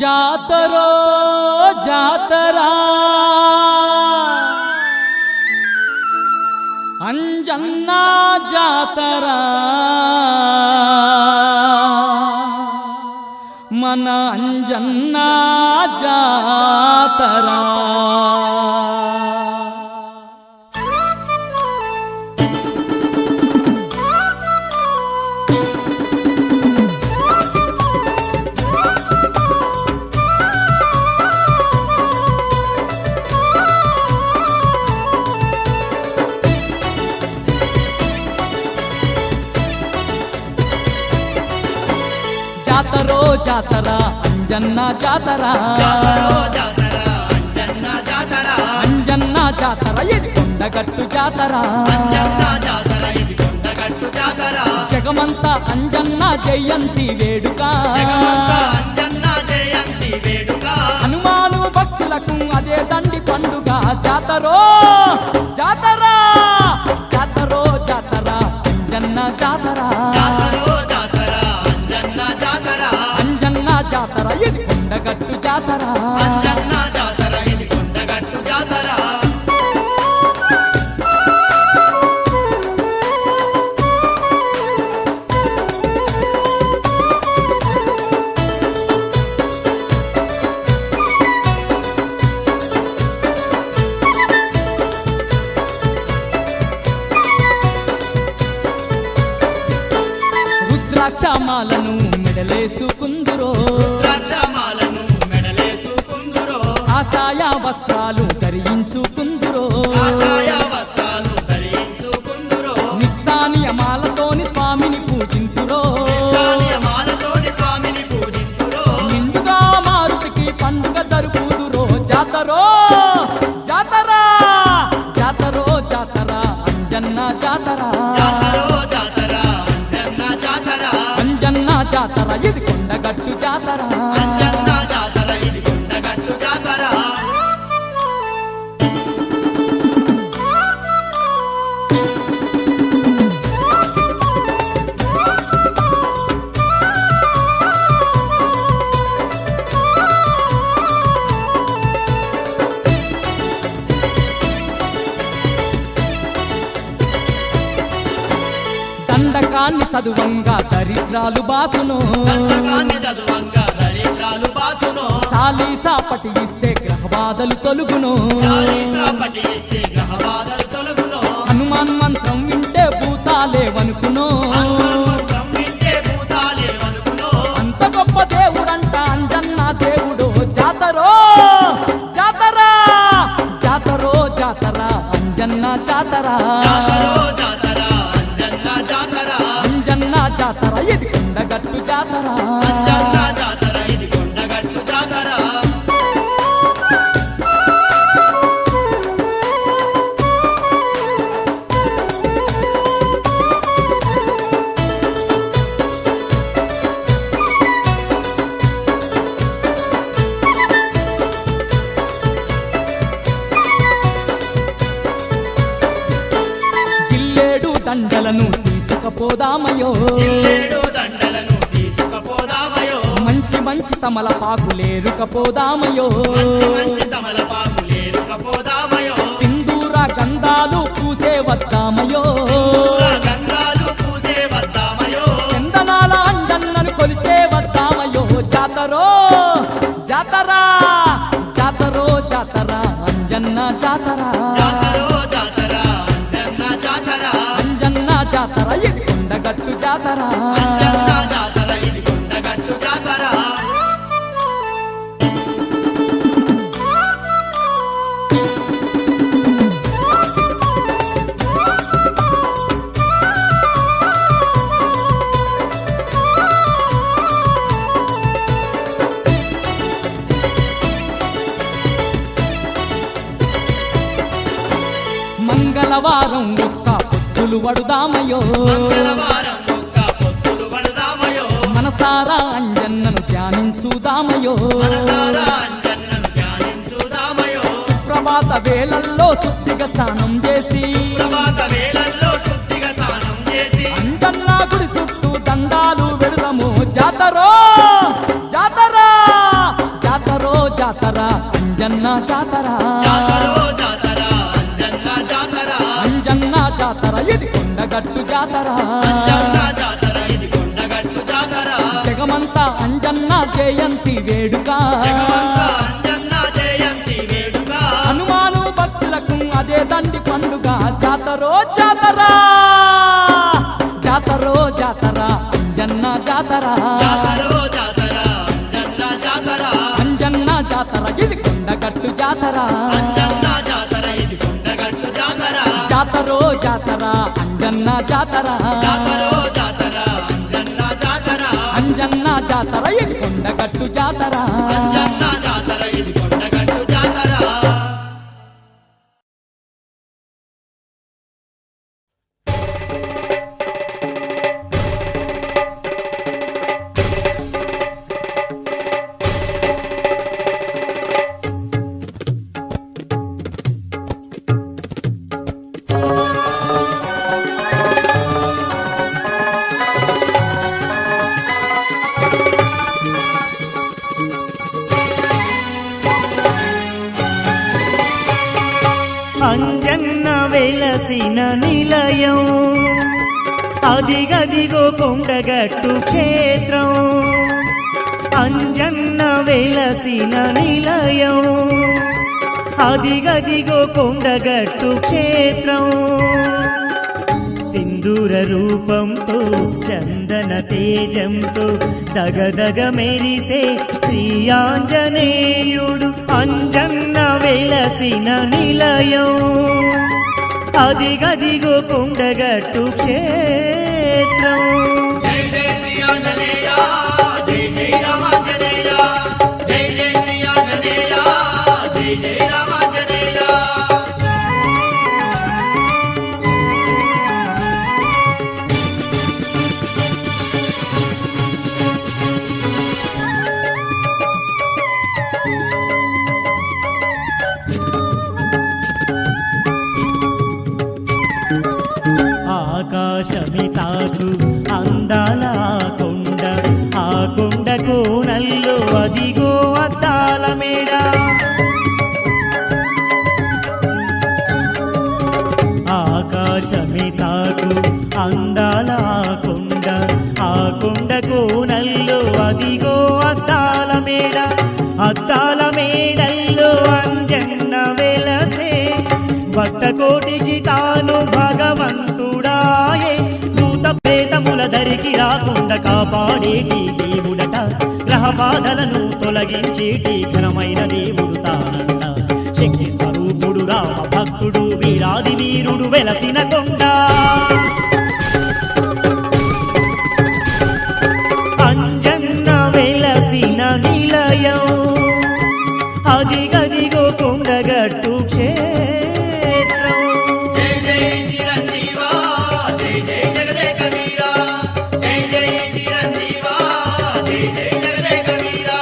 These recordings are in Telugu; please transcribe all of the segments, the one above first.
జాతరో జాతరా అంజన్న జాతరా మన అంజన్న జాతరా జాతరో జాతరా అంజన్న జాతరా అంజన్న జాతర ఇది కొండగట్టు జాతర జగమంతా అంజన్న జయంతి వేడుక హనుమాను భక్తులకు అదే దండి పండుగ జాతరో జాతరా జాతరో జాతరా అంజన్న జాతరా జాతర ఇది కొండగట్టు జాతర ఇది కొండగట్టు జాతర రుద్రాక్షమాలను మెడలేసుకుందురో కాషాయ వస్త్రాలు ధరించుకుందురో నిష్ఠానియమాలతోని స్వామిని పూజింతురో నిండుగా మారుతికి పండుగ జరుపుదురో జాతరో జాతరా జాతరో జాతరా అంజన్న జాతరా అంజన్న జాతర ఇది కొండగట్టు జాతర ఇది కొండగట్టు జాతర దండకాన్ని చదువంగా దరిద్రాలు బాసును చాలీసా పఠిస్తే గ్రహబాధలు తొలుగును హనుమాన్ మంత్రం వింటే భూతాలేవనుకును అంత గొప్ప దేవుడంట అంజన్న దేవుడు జాతరో జాతరా జాతరో జాతరా అంజన్న జాతరా అంజన్న జాతర ఇది కొండగట్టు జాతర ఇది కొండగట్టు జాతర జిల్లేడు దండలను తీసుకపోదామయో మంచి మంచి తమలపాకులేరుకపోదామయో సింధూర గంధాలు పూసే వద్దామయో చందనాల అంజన్నను కొలిచే వద్దామయో జాతరో జాతరా జాతరో జాతరా అంజన్న జాతరా అంజన్న జాతర ఇది కొండగట్టు జాతర ఇది కొండగట్టు జాతర మంగళవారం ఒక్క పొద్దులు వడుదామయో మనసారా అంజన్నను ధ్యానించుదామయో సుప్రభాత వేళల్లో శుద్ధిగా స్నానం చేసి అంజన్న గుడి చుట్టూ దండాలు వెడుదము జాతరో జాతరా జాతర అంజన్న జాతర జాతరో జాతర అంజన్న జాతర అంజన్న జాతర ఇది కొండగట్టు జాతర అంజన్న జాతర ఇది కొండగట్టు జాతర జగమంతా అంజన్న జయంతి వేడుక జగమంతా అంజన్న జయంతి వేడుక హనుమాను భక్తులకు అదే దండి పండుగ జాతరో జాతర జాతరో జాతర అంజన్న జాతర జాతరో జాతర అంజన్న జాతర అంజన్న జాతర ఇది కొండగట్టు జాతర అంజన్న జాతర ఇది కొండగట్టు జాతర జాతరో జాతర అంజన్న జాతర జాతరో జాతర అంజన్న జాతర అంజన్న జాతర ఇది కొండగట్టు జాతర అంజన్న జాతర ఇది కొండగట్టు జాతర అంజన్న వెలసిన నిలయం అదిగదిగో కొండగట్టు క్షేత్రం అంజన్న వెలసిన నిలయం అదిగదిగో కొండగట్టు క్షేత్రం సింధూర రూపంతో చందన తేజంతో దగదగ మెరిసే శ్రీ ఆంజనేయుడు అంజన్న వెలసిన నిలయం అదిగదిగో కొండగట్టు క్షేత్రం జై జై శ్రీ ఆంజనేయ జై జై రామాంజనేయ జై జై శ్రీ ఆంజనేయ జై జై రామాంజనేయ ఆకాశమే తాకు అందాల కొండ ఆ కొండ కోనల్లో అదిగో అద్దాల మేడ ఆకాశమే తాకు అందాల కొండ ఆ కొండ కోనల్లో అదిగో అద్దాల మేడ అద్దాల మేడల్లో అంజన్న వెలసే భక్త కోటికి తాను భగవంతుడాయే భూత ప్రేతముల దరికి రాకుండా కాపాడేటి దేవుడట గ్రహ బాధలను తొలగించేటి ఘనమైన దేవుడు తానంట శక్తి స్వరూపుడు రామ భక్తుడు వీరాది వీరుడు వెలసిన కొండ అంజన్న వెలసిన నిలయం అదిగదిగో కొండగట్టు క్షేత్రం జై జై చిరంజీవా జై జై జగదేక వీరా జై జై చిరంజీవా జై జై జగదేక వీరా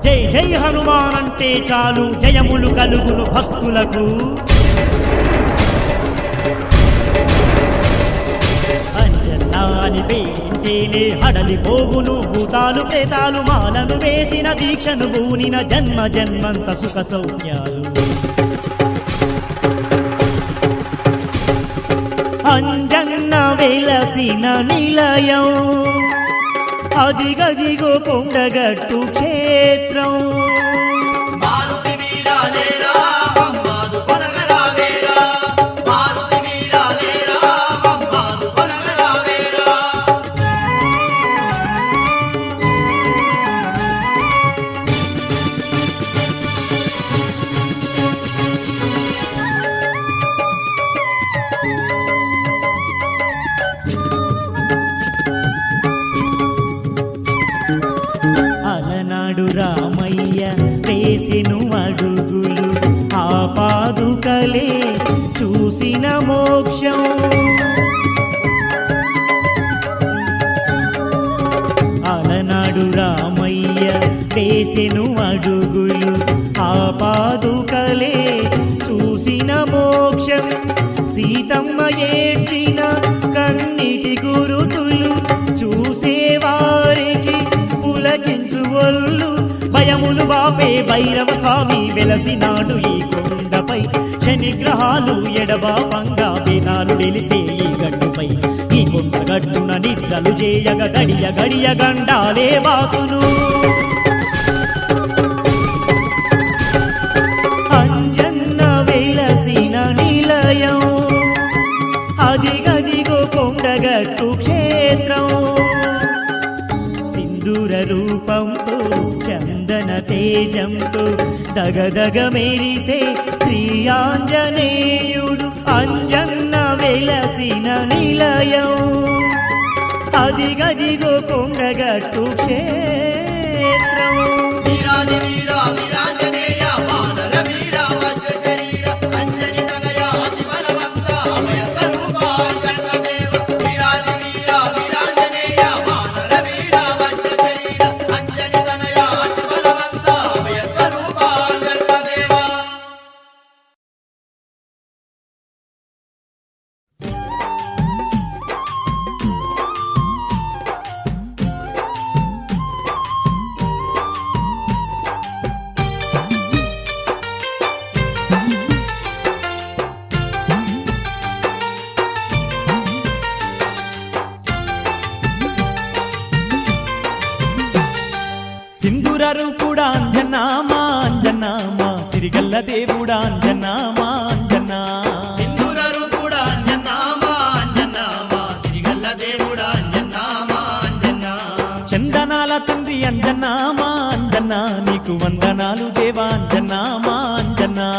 జై జై హనుమాన్ అంటే చాలు జయములు కలుగును భక్తులకు అంజన్నా అని పేరింటేనే హడలిపోవును భూతాలు ప్రేతాలు మాలను వేసిన దీక్షను బూనిన జన్మ జన్మంత సుఖ సౌఖ్యాలు అంజన్న వెలసిన నిలయం అదిగదిగో కొండగట్టు క్షేత్రం మారుతి వీరాలేరా మమ్మాదు కొనగరావేరా మారుతి వీరాలేరా మమ్మాదు కొనగరావేరా అలనాడు రామయ్య వేసెను అడుగులు ఆ పాదుకలే చూసిన మోక్షం వేసెను అడుగులు ఆ పాదుకలే చూసిన మోక్షం సీతమ్మ ఏడ్చిన కన్నిటి గురుతులు చూసేవారికి పులకించు ఒళ్ళు భయములు బాపే భైరవ స్వామి వెలసినాడు ఈ కొండపై శనిగ్రహాలు ఎడబాపంగా వేదాలు నిలిసే ఈ గట్టుపై ఈ కొండ గట్టున నిద్రలు చేయగ గడియ గడియ గండాలే వాసును అంజన్న వెలసిన నిలయం అదిగదిగో కొండగట్టు క్షేత్రం సింధూర రూపంతో చందన తేజంతో దగదగ మెరిసే శ్రీ ఆంజనేయుడు అంజన్న వెలసిన నిలయం అదిగదిగో కొండగట్టు క్షేత్రం వీరాది వీరా వీరాంజనేయ వానర వీరా వజ్ర శరీర అంజని తనయ అతి బలవంత అభయ స్వరూప అంజన్న దేవ వీరాది వీరా వీరాంజనేయ వానర వీరా వజ్ర శరీర అంజని తనయ అతి బలవంత అభయ స్వరూప అంజన్న దేవ సింధురరు కూడా అంజన్నామా అంజన్నామా సిరిగల్ల దేవుడా అంజన్నామా అంజన్నా సింధూరరు కూడా అంజన్నామా అంజన్నామా సిరిగల్ల దేవుడా అంజన్నామా అంజన్నా చందనాల తండ్రి అంజన్నామా అంజన్నా నీకు వందనాలు దేవా అంజన్నామా అంజన్నా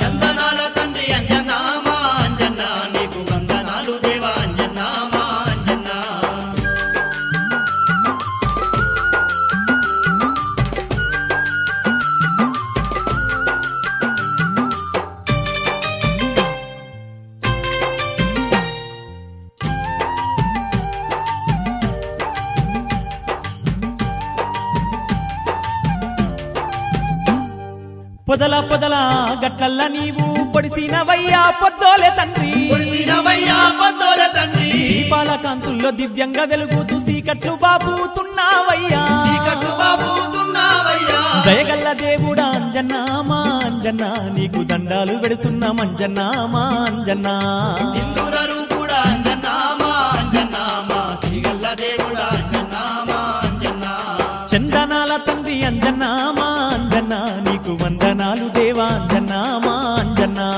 చందనాల తండ్రి అంజన్నామా అంజన్నా నీకు వందనాలు దేవా అంజన్నామా అంజన్నా పొదల పొదల గట్లల్ల నీవు పొడిసినవయ్యా పొద్దోలే తండ్రి పుడిసినవయ్యా పొద్దోల తండ్రి దీపాల కాంతుల్లో దివ్యంగా వెలుగుతూ సీకట్లు బాబుతున్నావయ్యా చీకట్లు బాబుతున్నావయ్యా దయగల్ల దేవుడా అంజన్నామా అంజన్నా నీకు దండాలు పెడుతున్నాం అంజన్నామా అంజన్నా సింధూరరు కూడా అంజన్నామా అంజన్నామా శ్రీగల్ల దేవుడా అంజన్నామా అంజన్నా చందనాల తండ్రి అంజన్నామా అంజన్నా నీకు వందనాలు దేవా అంజన్నామా అంజన్నా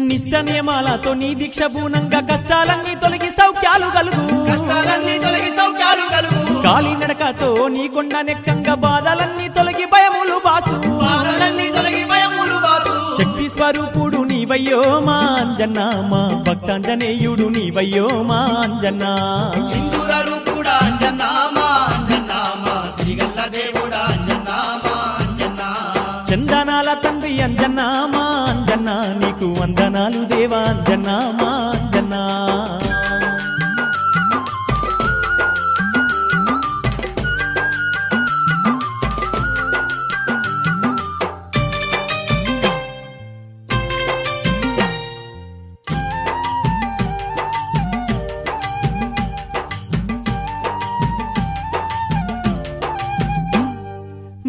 నిష్ట నియమాలతో నీ దీక్ష పూనంగా కష్టాలన్నీ తొలగి సౌఖ్యాలు కలుగు కష్టాలన్నీ తొలగి సౌఖ్యాలు కలుగు కాలి నడకతో నీ కొండ నెక్కంగా బాధలన్నీ తొలగి భయములు బాసు బాధలన్నీ తొలగి భయములు బాసు శక్తి స్వరూపుడు నీవయ్యో మా అంజన్నా మా భక్తాంజనేయుడు నీవయ్యో మా అంజన్నా సింధూరరు కూడా అంజన్నామా అంజన్నామా శ్రీగల్ల దేవుడా అంజన్నామా అంజన్నా చందనాల తండ్రి అంజన్నామా అంజన్నా నీకు వందనాలు దేవా అంజన్నామా అంజన్నా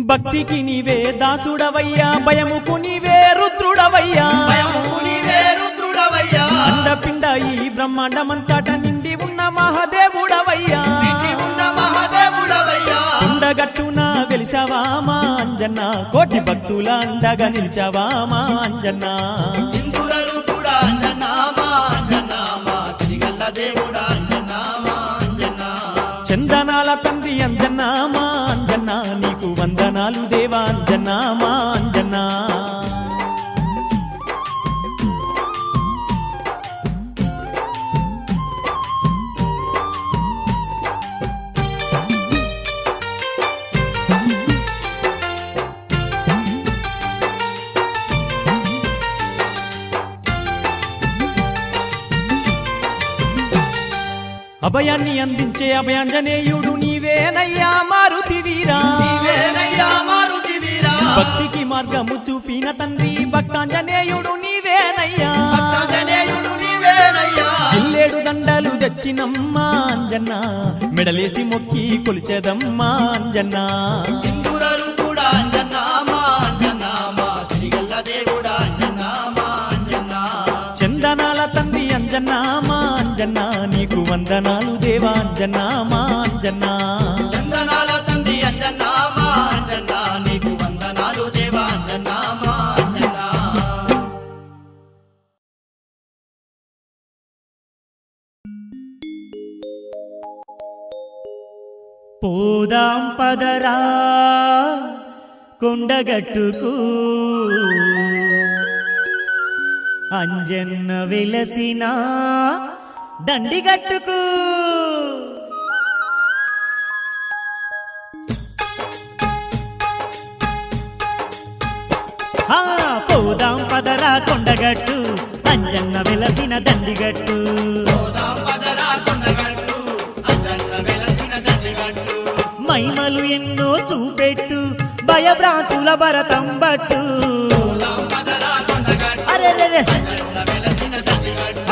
భక్తికి నీవే దాసుడవయ్యా భయముకు నీవే రుద్రుడవయ్యా భయముకు నీవే రుద్రుడవయ్యా అండపిండ ఈ బ్రహ్మాండమంతట నిండి ఉన్న మహాదేవుడవయ్యా నిండి ఉన్న మహాదేవుడవయ్యా ఉండగట్టున వెలిసావా మా అంజన్నా కోటి భక్తుల అండగా నిలిచావా మా అంజన్నా సింధూరరు కూడా అంజన్నామా అంజన్నామా శ్రీగల్ల దేవుడా అంజన్నామా అంజన్నా చందనాల తండ్రి అంజన్నామా అంజన్నా నీకు వందనాలు దేవా అంజన్నామా అంజన్నా అభయాన్ని అందించే అభయాంజనేయుడు నీవేనయ్యా మారుతి వీరా, నీవేనయ్యా మారుతి వీరా, భక్తికి మార్గము చూపిన తండ్రి భక్తాంజనేయుడు నీవేనయ్యా, భక్తాంజనేయుడు నీవేనయ్యా, జిల్లేడు దండలు తెచ్చినమ్మా అంజన్న, మెడలేసి మొక్కి కొలిచెదమ్మా అంజన్న, సింధూరరు కూడా అంజన్నామా అంజన్నామా, శ్రీగల్ల దేవుడా అంజన్నామా అంజన్నా, చందనాల తండ్రి అంజన్నామా అంజన్న, నీకు వందనాలు దేవా అంజన్నామా అంజన్న. చందనాల తండ్రి అంజన్నామా అంజన్నా, నీకు వందనాలు దేవా అంజన్నామా అంజన్నా. పోదాం పదరా కొండగట్టుకు, అంజన్న వెలసిన దండిగట్టుకు. పోదాం పదరా కొండగట్టు, అంజన్న వెలసిన దండిగట్టు. పోదాం పదరా కొండగట్టు, అంజన్న వెలసిన దండిగట్టు. మహిమలు ఎన్నో చూపెట్టు, భయభ్రాంతుల భరతం బట్టు. పోదాం పదరా కొండగట్టు, అరెరెరె. అంజన్న వెలసిన దండిగట్టు.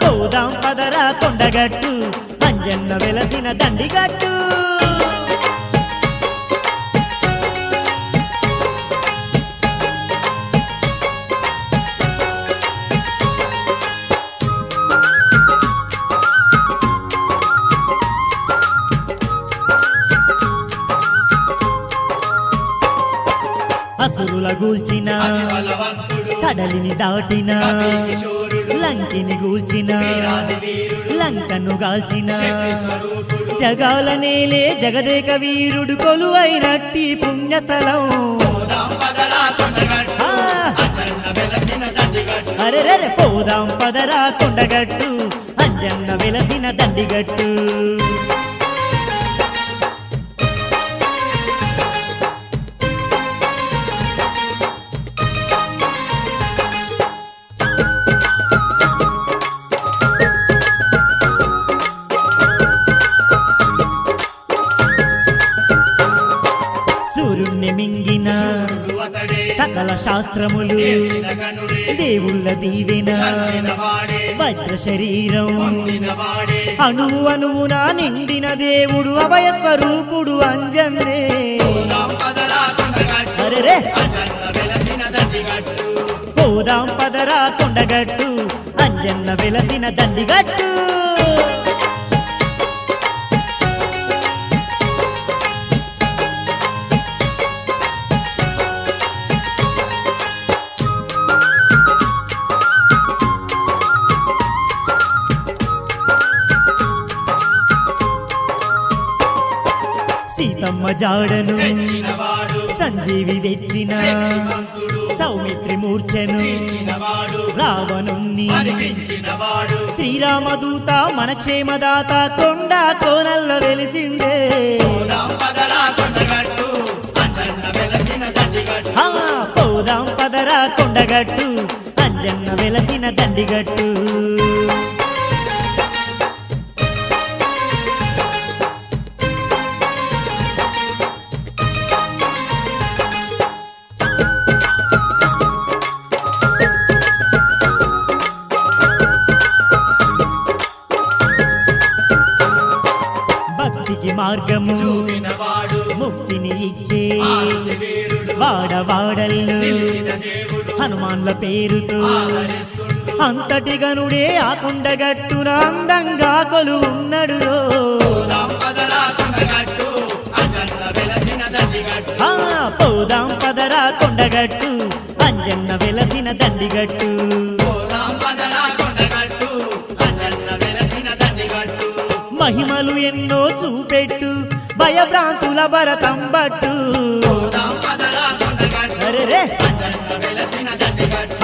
పోదాం పదరా కొండగట్టు, అంజన్న వెలసిన దండిగట్టు. అసురుల గూల్చిన, బలవంతుడు కడలిని దాటిన, కిశోరుడు లంకిని గూల్చిన, వీరాది వీరుడు లంకను గాల్చిన, స్వరూపుడు జగాల నేలే జగదేక వీరుడు కొలువైనట్టి పుణ్యస్థలం. పోదాం పదరా కొండగట్టు, ఆ, అంజన్న వెలసిన దండిగట్టు. అరెరెరె. పోదాం పదరా కొండగట్టు, అంజన్న వెలసిన దండిగట్టు. సూర్యుణ్ణి మింగిన అతడే సకల శాస్త్రములు, నేర్చిన గనుడే, దేవుళ్ళ దీవెన, నందిన వాడే, వజ్ర శరీరం, పొందిన వాడే, అణువు అణువున నిండిన దేవుడు అభయ స్వరూపుడు అంజన్నే. పోదాం పదరా కొండగట్టు, అరెరే. అంజన్న వెలసిన దండిగట్టు. పోదాం పదరా కొండగట్టు, అంజన్న వెలసిన దండిగట్టు. సీతమ్మ జాడను తెచ్చినవాడు, సంజీవి తెచ్చిన, శక్తివంతుడు, సౌమిత్రి మూర్ఛను ఇచ్చినవాడు, రావణుణ్ణి, అనిపించినవాడు, శ్రీరామదూత మన క్షేమదాత కొండ కోనల్లో వెలిసిండే. పోదాం పదరా కొండగట్టు, అంజన్న వెలసిన దండిగట్టు. పోదాం పదరా కొండగట్టు, అంజన్న వెలసిన దండిగట్టు. భక్తికి మార్గము చూపినవాడు, ముక్తిని ఇచ్చే ఆది వీరుడు, వాడవాడల్లో నిలిచిన దేవుడు, హనుమాన్ల పేరుతో ఆదరిస్తుండు, అంతటి గనుడే ఆ కొండగట్టున అందంగా కొలువున్నడు. పోదాం పదరా కొండగట్టు, అంజన్న వెలసిన దండిగట్టు. పోదాం పదరా కొండగట్టు, అంజన్న వెలసిన దండిగట్టు. పోదాం పదరా కొండగట్టు, అంజన్న వెలసిన దండిగట్టు. మహిమలు ఎన్నో చూపెట్టు, భయభ్రాంతుల భరతం బట్టు. పోదాం పదరా కొండగట్టు, అరెరే. అంజన్న వెలసిన దండిగట్టు.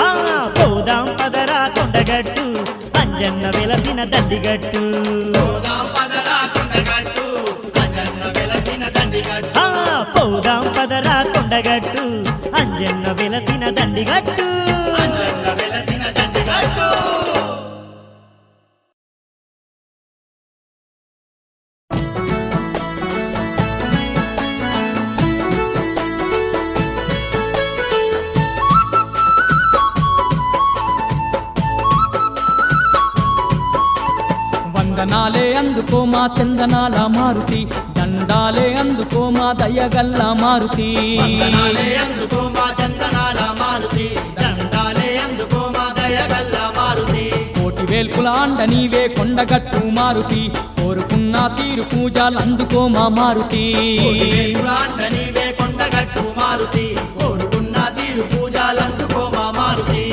పోదాం పదరా కొండగట్టు, అంజన్న వెలసిన దండిగట్టు. పోదాం పదరా కొండగట్టు, అంజన్న వెలసిన దండిగట్టు. పోదాం పదరా కొండగట్టు, అంజన్న వెలసిన దండిగట్టు. అంజన్న వెలసిన దండిగట్టు. వందనాలే అందుకో మా చందనాల మారుతి, దండాలే అందుకో మా దయగల్ల మారుతి. వందనాలే అందుకో మా చందనాల మారుతి, దండాలే అందుకో మా దయగల్ల మారుతి. కోటి వేల్పుల అండ నీవే కొండగట్టు మారుతి, కోరుకున్న తీరు పూజలందుకో మా మారుతి. వేల్పులాండ నీవే కొండగట్టు మారుతి, కోరుకున్న తీరు పూజలందుకో మా మారుతి.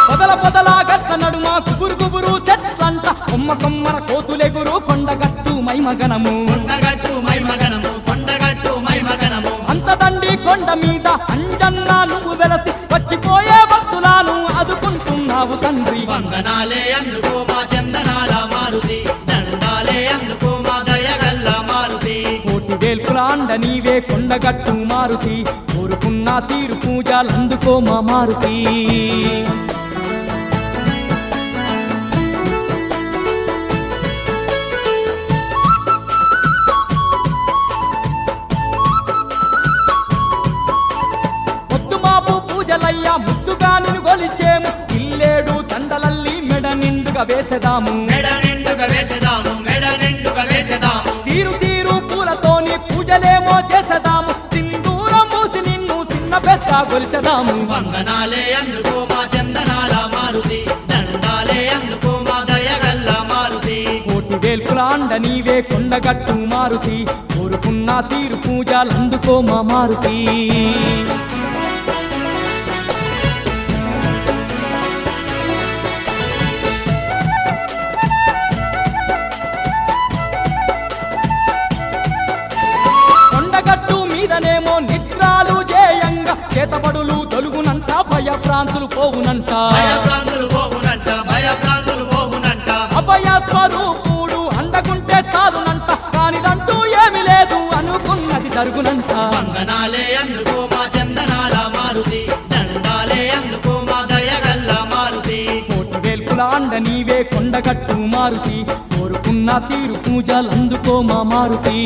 పొదల పొదల గట్ల నడుమ కుబురు కుబురు చెట్లంట, కొమ్మ కొమ్మర కోతులెగురు కొండగట్టు మైమగనము. కొండగట్టు మైమగనము, కొండగట్టు మైమగనము. అంత దండి కొండ మీద అంజన్న నువ్వు వెలసి, వచ్చిపోయే భక్తులను ఆదుకుంటున్నావు తండ్రి. వందనాలే అందుకో మా చందనాల మారుతి, దండాలే అందుకో మా దయగల్ల మారుతి. కోటి వేల్పుల అండ నీవే కొండగట్టు మారుతి, కోరుకున్న తీరు పూజలందుకో మా మారుతి. పూజలయ్యా ముద్దుగా నిన్ను గొలిచేము, ఇల్లేడు దండలల్లి మెడ నిండుగా వేసెదాము. మెడ నిండుగా వేసెదాము, మెడ నిండుగా వేసెదాము. తీరు తీరు పూలతోని పూజలేమో చేసదాము, సింధూరం పూసి నిన్ను చిన్న పెద్ద గొలిచెదాము. వందనాలే అందుకో మా చందనాల మారుతి, దండాలే అందుకో మా దయగల్ల మారుతి. కోటి వేల్పుల అండ నీవే కొండగట్టు మారుతి, కోరుకున్న తీరు పూజలందుకో మా మారుతి. కొండగట్టు మీదనేమో నిద్రాలు జేయంగా, చేతబడులు తొలుగునంట, భయభ్రాంతులు పోవునంట. భయభ్రాంతులు పోవునంట, భయభ్రాంతులు పోవునంట. అభయ స్వరూపుడు అండగుంటే చాలునంట, కానిదంటూ ఏమి లేదు అనుకున్నది జరుగునంట. వందనాలే అందుకో మా చందనాల మారుతి, దండాలే అందుకో మా దయగల్ల మారుతి. కోటి వేల్పుల అండ నీవే కొండగట్టు మారుతి, కోరుకున్న తీరు పూజలందుకో మా మారుతి.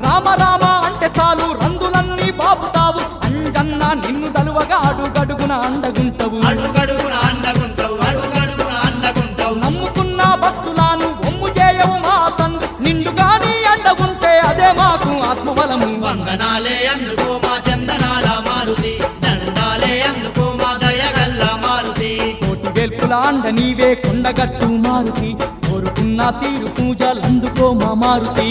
రామ రామ అంటే చాలు రందులన్నీ బాపుతావు, అంజన్న నిన్ను దలువగా అడుగడుగున అండగుంటవు. అడుగడుగున అండగుంటావు, అడుగడుగున అండగుంటావు. నమ్ముకున్న భక్తులను ఒమ్ము చేయవు మా తండ్రి, నిండుగాని అండగుంటే అదే మాకు ఆత్మబలము. వందనాలే అందుకో మా చందనాల మారుతి, దండాలే అందుకో మా దయగల్ల మారుతి. కోటి వేల్పుల అండ నీవే కొండగట్టు మారుతి, కోరుకున్న తీరు పూజలందుకో మా మారుతి.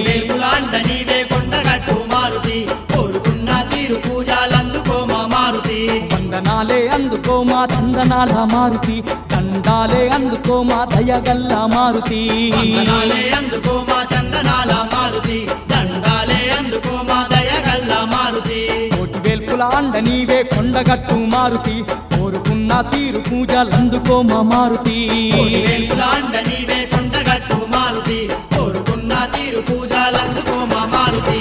వేల్పులాండ నీవే కొండగట్టు మారుతి, కోరుకున్న తీరు పూజలందుకో మా మారుతి. వందనాలే అందుకో మా చందనాల మారుతి, దండాలే అందుకో మా దయగల్ల మారుతి. వందనాలే అందుకో మా చందనాల మారుతి, దండాలే అందుకో మా దయగల్ల మారుతి. కోటి వేల్పుల అండ నీవే కొండగట్టు మారుతి, కోరుకున్న తీరు పూజలందుకో మా మారుతి. వేల్పులాండ నీవే కొండగట్టు మారుతి, కోరుకున్న తీరు పూజలందుకో మా మారుతి.